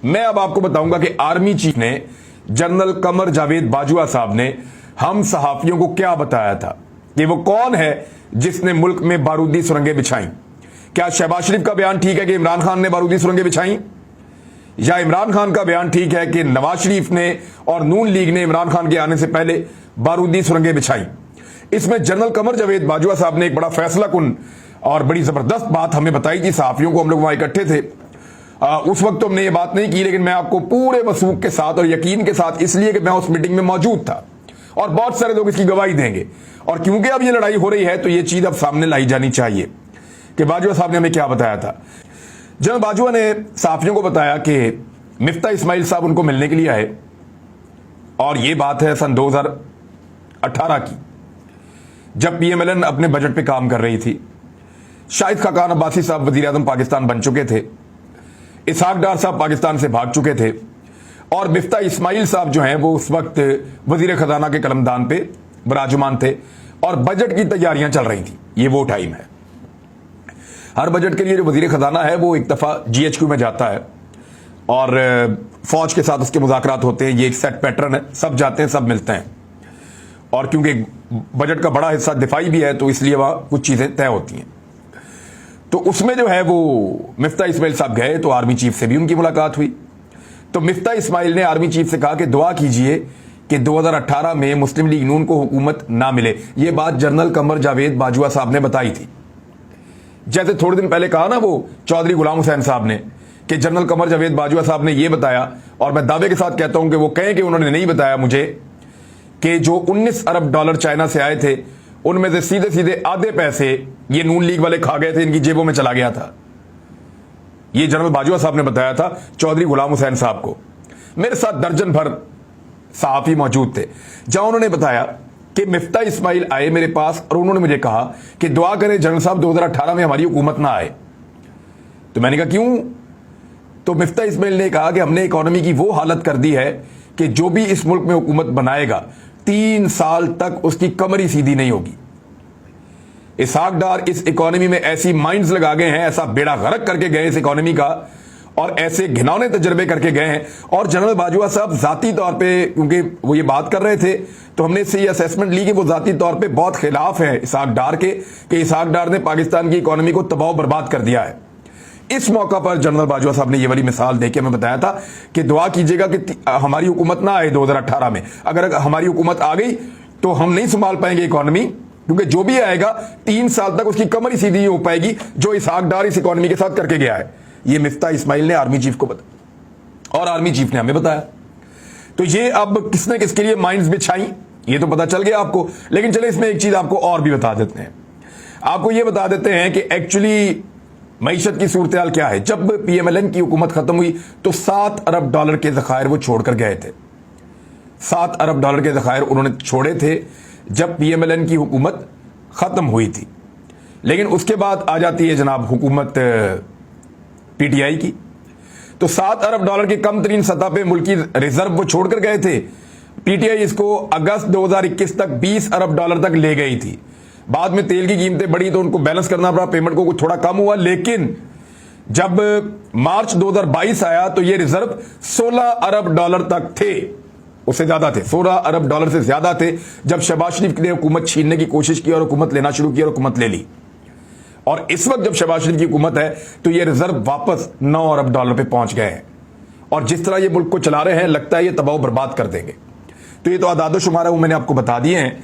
मैं अब आपको बताऊंगा कि आर्मी चीफ ने जनरल कमर जावेद बाजवा साहब ने हम सहाफियों को क्या बताया था कि वो कौन है जिसने मुल्क में बारूदी सुरंगें बिछाई। क्या शहबाज शरीफ का बयान ठीक है कि इमरान खान ने बारूदी सुरंगें बिछाई, या इमरान खान का बयान ठीक है कि नवाज शरीफ ने और नून लीग ने इमरान खान के आने से पहले बारूदी सुरंगें बिछाई। इसमें जनरल कमर जावेद बाजवा साहब ने एक बड़ा फैसला कुन और बड़ी जबरदस्त बात हमें बताई थी। सहाफियों को हम लोग वहां इकट्ठे थे, उस वक्त तो हमने ये बात नहीं की, लेकिन मैं आपको पूरे वसूख के साथ और यकीन के साथ, इसलिए कि मैं उस मीटिंग में मौजूद था और बहुत सारे लोग इसकी गवाही देंगे, और क्योंकि अब ये लड़ाई हो रही है तो ये चीज अब सामने लाई जानी चाहिए कि बाजवा साहब ने हमें क्या बताया था। जनरल बाजवा ने सहाफियों को बताया कि मिफ्ता इस्माइल साहब उनको मिलने के लिए आए, और ये बात है सन 2018 की, जब पीएमएलएन अपने बजट पे काम कर रही थी। शाहिद खाकान अब्बासी साहब वजीर आज़म पाकिस्तान बन चुके थे, इसहाक डार साहब पाकिस्तान से भाग चुके थे, और मिफ्ता इस्माइल साहब जो हैं वो उस वक्त वजीर खजाना के कलमदान पे विराजमान थे, और बजट की तैयारियां चल रही थी। ये वो टाइम है, हर बजट के लिए जो वजीर खजाना है वो एक दफा जीएचक्यू में जाता है और फौज के साथ उसके मुज़ाकरात होते हैं। ये एक सेट पैटर्न है, सब जाते हैं, सब मिलते हैं, और क्योंकि बजट का बड़ा हिस्सा दिफाई भी है तो इसलिए वहां कुछ चीजें तय होती हैं। तो उसमें जो है वो मिफ्ता इस्माइल साहब गए तो आर्मी चीफ से भी उनकी मुलाकात हुई। तो मिफ्ता इस्माइल ने आर्मी चीफ से कहा कि दुआ कीजिए कि 2018 में मुस्लिम लीग नून को हुकूमत ना मिले। ये बात जनरल कमर जावेद बाजवा साहब ने बताई थी। जैसे थोड़े दिन पहले कहा ना वो चौधरी गुलाम हुसैन साहब ने कि जनरल कमर जावेद बाजवा साहब ने यह बताया, और मैं दावे के साथ कहता हूं कि वो कहें कि उन्होंने नहीं बताया मुझे, कि जो 19 अरब डॉलर चाइना से आए थे उनमें से सीधे सीधे आधे पैसे ये नून लीग वाले खा गए थे, इनकी जेबों में चला गया था। ये जनरल बाजवा साहब ने बताया था चौधरी गुलाम हुसैन साहब को। मेरे साथ दर्जन भर सहाफी मौजूद थे, जहां उन्होंने बताया कि मिफ्ता इस्माइल आए मेरे पास और उन्होंने मुझे कहा कि दुआ करें जनरल साहब 2018 में हमारी हुकूमत ना आए। तो मैंने कहा क्यों? तो मिफ्ता इस्माइल ने कहा कि हमने इकोनॉमी की वो हालत कर दी है कि जो भी इस मुल्क में हुकूमत बनाएगा 3 साल तक उसकी कमर ही सीधी नहीं होगी। इसहाक डार इस इकोनॉमी में ऐसी माइंड्स लगा गए हैं, ऐसा बेड़ा गर्क करके गए इस इकोनॉमी का, और ऐसे घिनौने तजर्बे करके गए हैं। और जनरल बाजवा साहब जाती तौर पे, क्योंकि वो ये बात कर रहे थे तो हमने इससे ये असेसमेंट ली कि वो जाती तौर पे बहुत खिलाफ है इसहाक डार के, कि इसहाक डार ने पाकिस्तान की इकोनॉमी को तबाह बर्बाद कर दिया है। इस मौका पर जनरल बाजवा साहब ने ये वाली मिसाल देके हमें बताया था कि दुआ कीजिएगा कि हमारी हुकूमत ना आए 2018 में। अगर हमारी हुकूमत आ गई तो हम नहीं संभाल पाएंगे इकोनॉमी, क्योंकि जो भी आएगा 3 साल तक उसकी कमर ही सीधी नहीं हो पाएगी जो इसहाक डार इस इकोनॉमी के साथ करके गया है। ये मिफ्ता इस्माइल ने आर्मी चीफ को बताया, और आर्मी चीफ ने हमें बताया। तो ये अब किसने किसके लिए माइंड्स बिछाई ये तो पता चल गया आपको, लेकिन चले इसमें एक चीज आपको और भी बता देते हैं। आपको ये बता देते हैं कि एक्चुअली मईशत की सूरत हाल क्या है। जब पीएमएलएन की हुकूमत खत्म हुई तो 7 अरब डॉलर के जखायर वो छोड़कर गए थे। 7 अरब डॉलर के जखायर उन्होंने छोड़े थे जब पीएमएलएन की हुकूमत खत्म हुई थी। लेकिन उसके बाद आ जाती है जनाब हुकूमत पीटीआई की, तो 7 अरब डॉलर की कम तरीन सतह पे मुल्की रिजर्व वो छोड़कर गए थे। पीटीआई इसको अगस्त 2021 तक 20 अरब डॉलर तक ले गई थी। बाद में तेल की कीमतें बढ़ी तो उनको बैलेंस करना पड़ा, पेमेंट को थोड़ा कम हुआ, लेकिन जब मार्च 2022 आया तो ये रिजर्व 16 अरब डॉलर तक थे, उससे ज्यादा थे, 16 अरब डॉलर से ज्यादा थे जब शहबाज शरीफ ने हुकूमत छीनने की कोशिश की और हुकूमत लेना शुरू की और हुकूमत ले ली। और इस वक्त जब शहबाज शरीफ की हुकूमत है तो ये रिजर्व वापस 9 अरब डॉलर पे पहुंच गए हैं, और जिस तरह ये मुल्क को चला रहे हैं लगता है ये तबाह बर्बाद कर देंगे। तो ये तो आदाद शुमारा मैंने आपको बता दिए हैं।